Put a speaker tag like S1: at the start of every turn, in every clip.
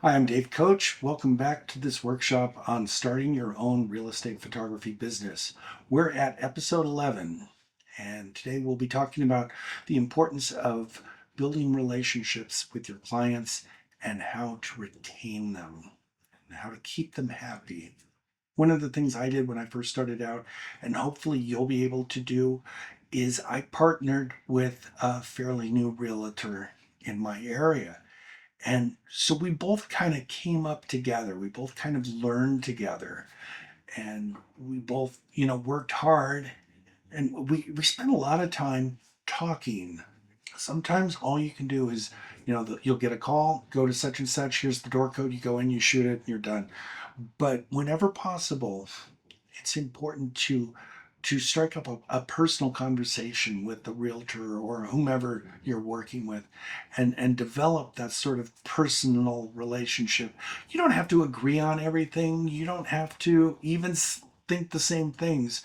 S1: Hi, I'm Dave Koch. Welcome back to this workshop on starting your own real estate photography business. We're at episode 11, and today we'll be talking about the importance of building relationships with your clients and how to retain them and how to keep them happy. One of the things I did when I first started out, and hopefully you'll be able to do, is I partnered with a fairly new realtor in my area. And so we both kind of came up together. We both kind of learned together. And we both, worked hard. And we spent a lot of time talking. Sometimes all you can do is, you'll get a call, go to such and such, here's the door code, you go in, you shoot it, and you're done. But whenever possible, it's important to strike up a personal conversation with the realtor or whomever you're working with and develop that sort of personal relationship. You don't have to agree on everything. You don't have to even think the same things,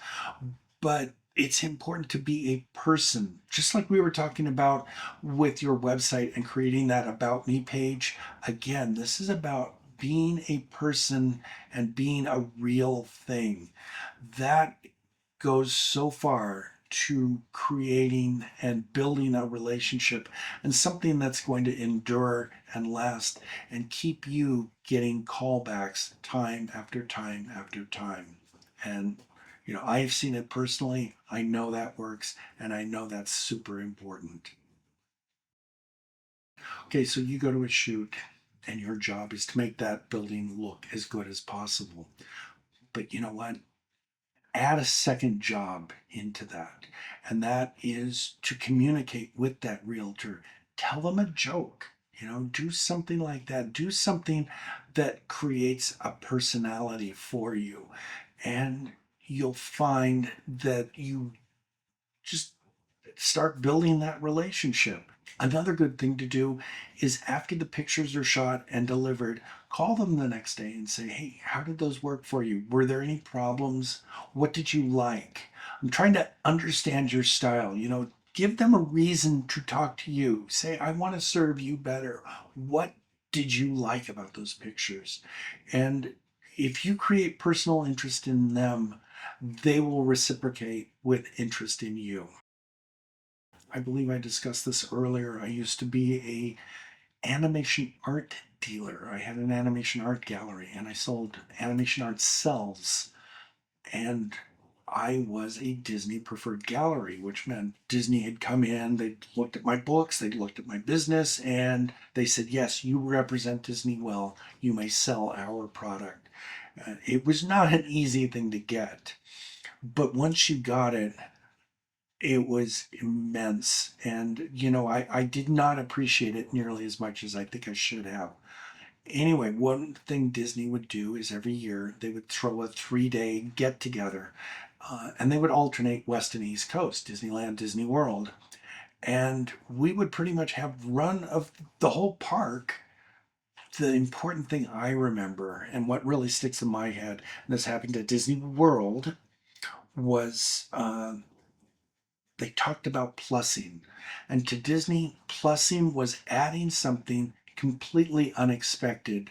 S1: but it's important to be a person, just like we were talking about with your website and creating that About Me page. Again, this is about being a person and being a real thing. That goes so far to creating and building a relationship and something that's going to endure and last and keep you getting callbacks time after time after time. And I've seen it personally. I know that works, and I know that's super important. Okay, so you go to a shoot, and your job is to make that building look as good as possible. But you know what? Add a second job into that, and that is to communicate with that realtor. Tell them a joke. Do something like that. Do something that creates a personality for you, and you'll find that you just start building that relationship. Another good thing to do is after the pictures are shot and delivered, call them the next day and say, hey, how did those work for you? Were there any problems? What did you like? I'm trying to understand your style. Give them a reason to talk to you. Say, I want to serve you better. What did you like about those pictures? And if you create personal interest in them, they will reciprocate with interest in you. I believe I discussed this earlier. I used to be a animation art dealer. I had an animation art gallery and I sold animation art cells. And I was a Disney preferred gallery, which meant Disney had come in, they'd looked at my books, they'd looked at my business, and they said, yes, you represent Disney well. You may sell our product. It was not an easy thing to get. But once you got it, it was immense. And, I did not appreciate it nearly as much as I think I should have. Anyway, one thing Disney would do is every year they would throw a 3-day get together, and they would alternate West and East Coast, Disneyland, Disney World. And we would pretty much have run of the whole park. The important thing I remember and what really sticks in my head, and this happened at Disney World, was they talked about plussing. And to Disney, plussing was adding something completely unexpected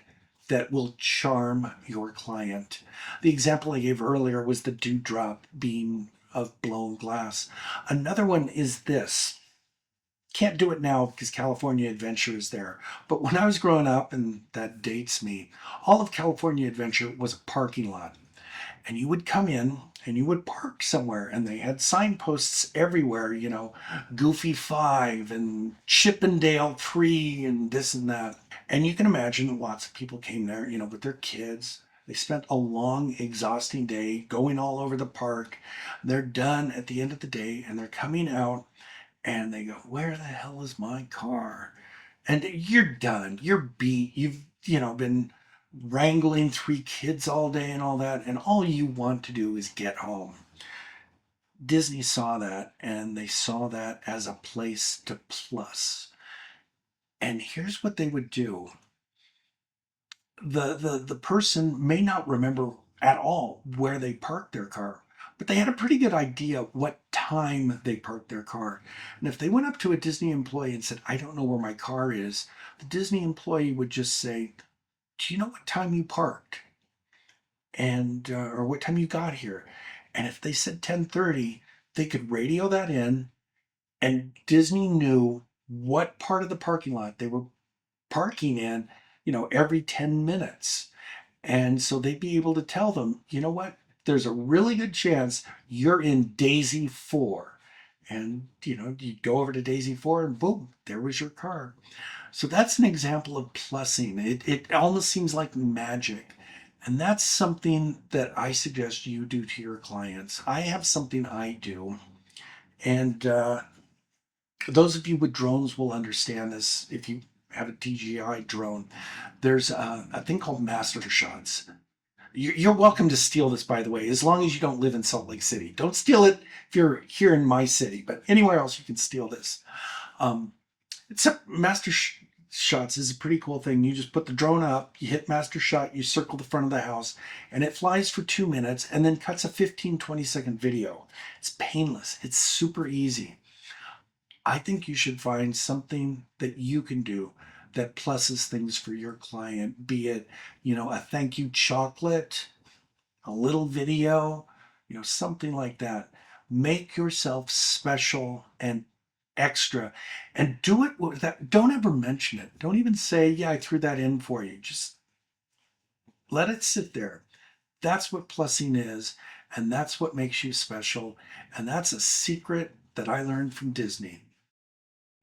S1: that will charm your client. The example I gave earlier was the dewdrop being of blown glass. Another one is this. Can't do it now because California Adventure is there. But when I was growing up, and that dates me, all of California Adventure was a parking lot, and you would come in and you would park somewhere, and they had signposts everywhere, Goofy 5 and Chippendale 3 and this and that. And you can imagine lots of people came there, with their kids. They spent a long, exhausting day going all over the park. They're done at the end of the day and they're coming out and they go, where the hell is my car? And you're done. You're beat. You've, been wrangling 3 kids all day and all that, and all you want to do is get home. Disney saw that, and they saw that as a place to plus. And here's what they would do. The person may not remember at all where they parked their car, but they had a pretty good idea what time they parked their car. And if they went up to a Disney employee and said, I don't know where my car is, the Disney employee would just say, do you know what time you parked? And or what time you got here? And if they said 10:30, they could radio that in, and Disney knew what part of the parking lot they were parking in, every 10 minutes. And so they'd be able to tell them, you know what, there's a really good chance you're in Daisy 4. And, you'd go over to Daisy 4 and boom, there was your car. So that's an example of plussing. It almost seems like magic. And that's something that I suggest you do to your clients. I have something I do. And those of you with drones will understand this if you have a DJI drone. There's a thing called master shots. You're welcome to steal this, by the way, as long as you don't live in Salt Lake City. Don't steal it if you're here in my city, but anywhere else you can steal this. Um, Except shots is a pretty cool thing. You just put the drone up, you hit master shot, you circle the front of the house, and it flies for 2 minutes and then cuts a 15-20 second video. It's painless. It's super easy. I think you should find something that you can do that pluses things for your client, be it, a thank you chocolate, a little video, something like that. Make yourself special and extra and do it with that. Don't ever mention it. Don't even say, yeah, I threw that in for you. Just let it sit there. That's what plussing is. And that's what makes you special. And that's a secret that I learned from Disney.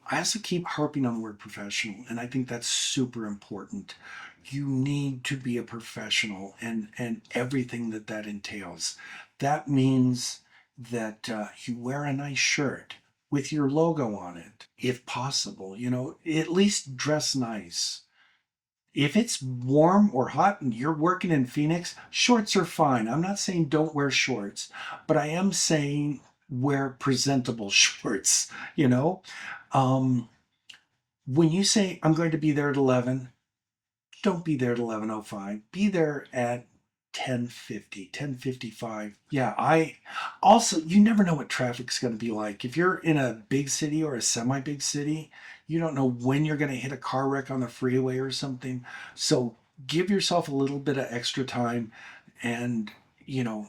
S1: I also keep harping on the word professional, and I think that's super important. You need to be a professional and everything that entails. That means that you wear a nice shirt with your logo on it, if possible. At least dress nice. If it's warm or hot and you're working in Phoenix, shorts are fine. I'm not saying don't wear shorts, but I am saying wear presentable shorts, you know? Um, when you say, I'm going to be there at 11, don't be there at 11:05. Be there at 10:50, 10:55. Yeah, I also, you never know what traffic's going to be like. If you're in a big city or a semi-big city, you don't know when you're going to hit a car wreck on the freeway or something. So give yourself a little bit of extra time and, you know,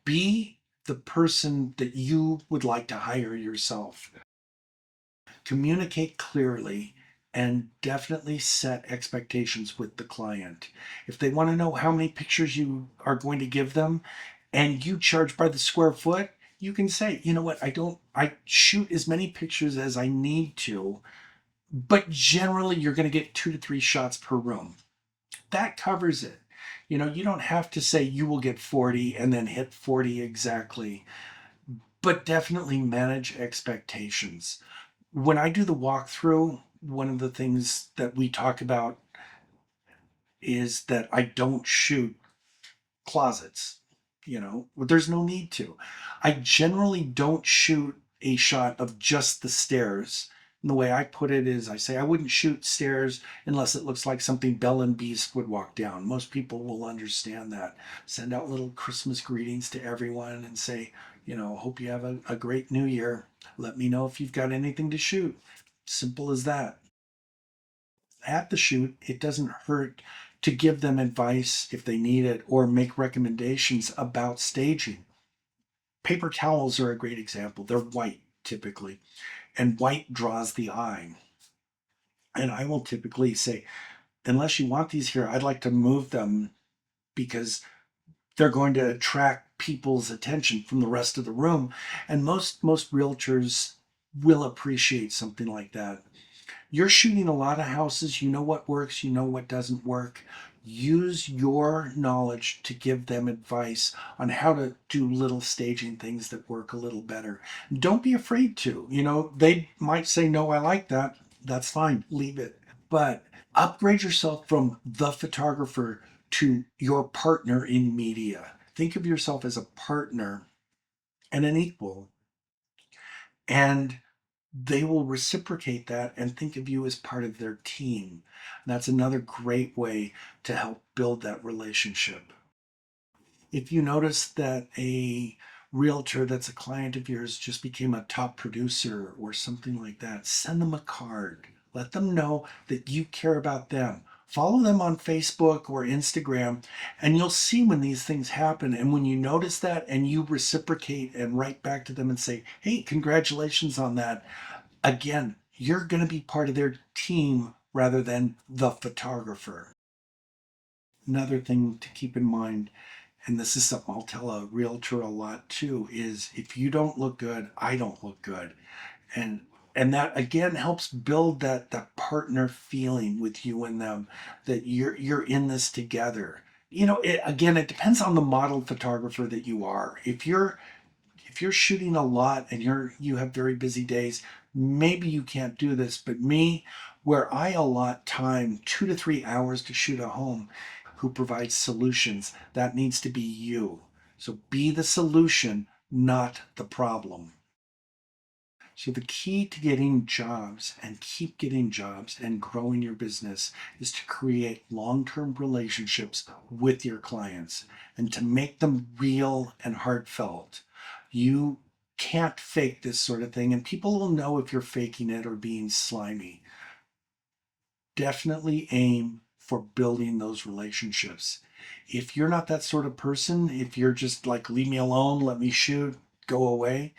S1: be the person that you would like to hire yourself. Communicate clearly and definitely set expectations with the client. If they want to know how many pictures you are going to give them and you charge by the square foot, you can say, you know what, I shoot as many pictures as I need to, but generally you're going to get 2 to 3 shots per room. That covers it. You don't have to say you will get 40 and then hit 40 exactly, but definitely manage expectations. When I do the walkthrough, one of the things that we talk about is that I don't shoot closets. There's no need to. I generally don't shoot a shot of just the stairs. And the way I put it is I say I wouldn't shoot stairs unless it looks like something Belle and Beast would walk down. Most people will understand that. Send out little Christmas greetings to everyone and say, hope you have a great new year. Let me know if you've got anything to shoot. Simple as that. At the shoot, it doesn't hurt to give them advice if they need it or make recommendations about staging. Paper towels are a great example. They're white typically, and white draws the eye. And I will typically say, unless you want these here, I'd like to move them because they're going to attract people's attention from the rest of the room. And most realtors will appreciate something like that. You're shooting a lot of houses. You know what works, you know what doesn't work. Use your knowledge to give them advice on how to do little staging things that work a little better. Don't be afraid to. They might say, no, I like that. That's fine. Leave it. But upgrade yourself from the photographer to your partner in media. Think of yourself as a partner and an equal. And they will reciprocate that and think of you as part of their team. That's another great way to help build that relationship. If you notice that a realtor that's a client of yours just became a top producer or something like that, send them a card. Let them know that you care about them. Follow them on Facebook or Instagram, and you'll see when these things happen. And when you notice that and you reciprocate and write back to them and say, hey, congratulations on that, again, you're going to be part of their team rather than the photographer. Another thing to keep in mind, and this is something I'll tell a realtor a lot too, is if you don't look good, I don't look good. And that again helps build that partner feeling with you and them, that you're in this together. Again, it depends on the model photographer that you are. If you're shooting a lot and you have very busy days, maybe you can't do this. But me, where I allot time 2 to 3 hours to shoot a home, who provides solutions, that needs to be you. So be the solution, not the problem. So the key to getting jobs and keep getting jobs and growing your business is to create long-term relationships with your clients and to make them real and heartfelt. You can't fake this sort of thing, and people will know if you're faking it or being slimy. Definitely aim for building those relationships. If you're not that sort of person, if you're just like, leave me alone, let me shoot, go away,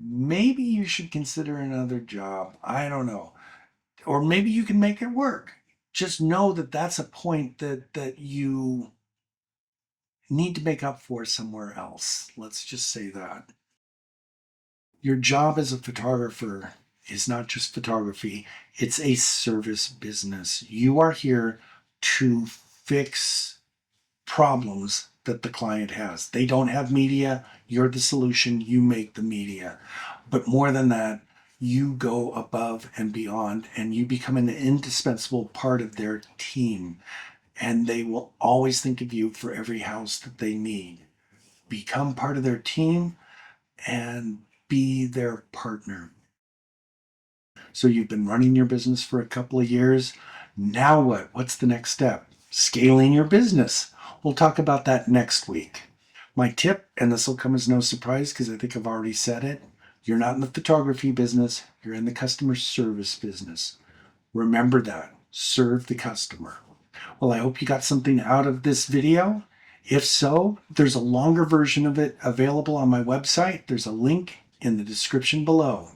S1: maybe you should consider another job. I don't know. Or maybe you can make it work. Just know that that's a point that you need to make up for somewhere else. Let's just say that. Your job as a photographer is not just photography, it's a service business. You are here to fix problems that the client has. They don't have media, you're the solution, you make the media. But more than that, you go above and beyond and you become an indispensable part of their team. And they will always think of you for every house that they need. Become part of their team and be their partner. So you've been running your business for a couple of years. Now what? What's the next step? Scaling your business. We'll talk about that next week. My tip, and this will come as no surprise because I think I've already said it, you're not in the photography business, you're in the customer service business. Remember that. Serve the customer. Well, I hope you got something out of this video. If so, there's a longer version of it available on my website. There's a link in the description below.